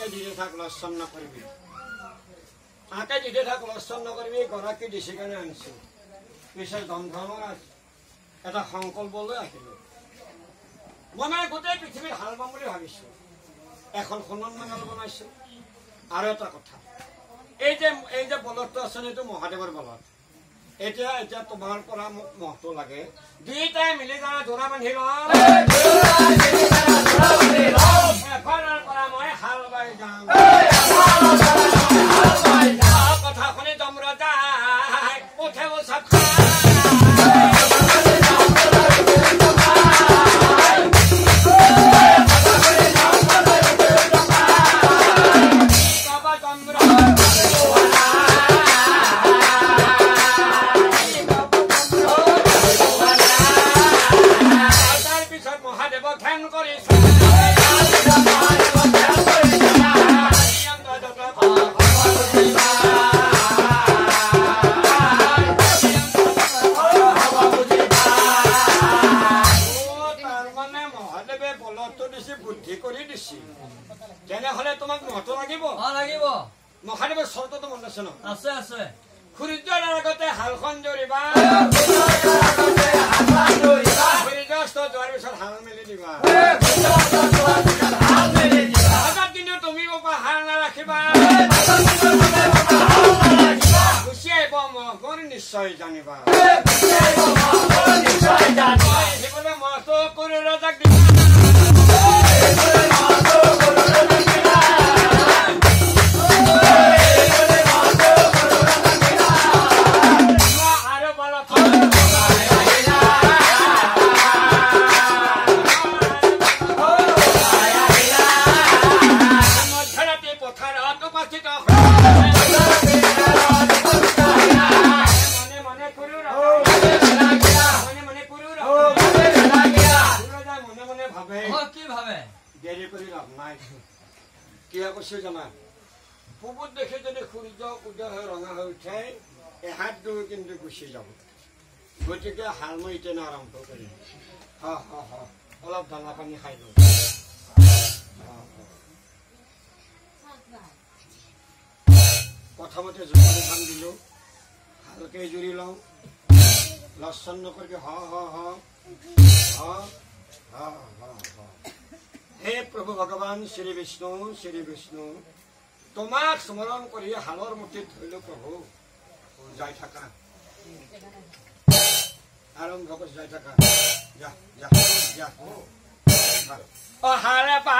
আঁকে দিতে থাক লক্ষণ নকৰিবি আঁকে দিতে থাক লক্ষণ নকৰিবি গৰাকী দিছে কাৰণে আনিছো পিছে ধনধনৰ এটা সংকল্প লৈ আহিলো মই মানে গোটেই পৃথিৱীত হাল বাম বুলি ভাবিছো এখন খনন মেল বনাইছো আৰু এটা কথা এই যে বলদটো আছে এইটো মহাদেৱৰ বলদ এতিয়া তোমাৰ পৰা মোক মহটো লাগে দুইটাই মিলি যাওঁ জোৰা বান্ধি লওঁ এফালৰ পৰা মই হাল বাই যাম কথা শুনি জমৰা যায় উঠে উচক মহাদেৱৰ চৰ্তটো মনত আছে ন আছে আছে সূৰ্যৰ আগতে হালখন জৰিবা সূৰ্যাস্ত যোৱাৰ পিছত হাল মেলি দিবা কিন্তু তুমি হাল নাৰাখিবা গুচি আহিব মোৰ নিশ্চয় জানিবা সেইবোৰে মহটো কৰি ৰজাক দিবা পূবত দেখে যদি সূৰ্য উদয় হৈ ৰঙা হৈ উঠে এহাত দূৰ কিন্তু গুচি যাব গতিকে হাল মই এতিয়া আৰম্ভ কৰিম অলপ দানা পানী খাই লওঁ প্ৰথমতে জোকাৰি ধান দিলো ভালকে জুৰি লওঁ লক্ষণ নকৰি হে প্ৰভু ভগৱান শ্ৰী বিষ্ণু তোমাক স্মৰণ কৰি হালৰ মুঠিত ধৰিলো প্ৰভু যাই থাকা আৰম্ভ কৰি যাই থাকা যা যা যা হাল পা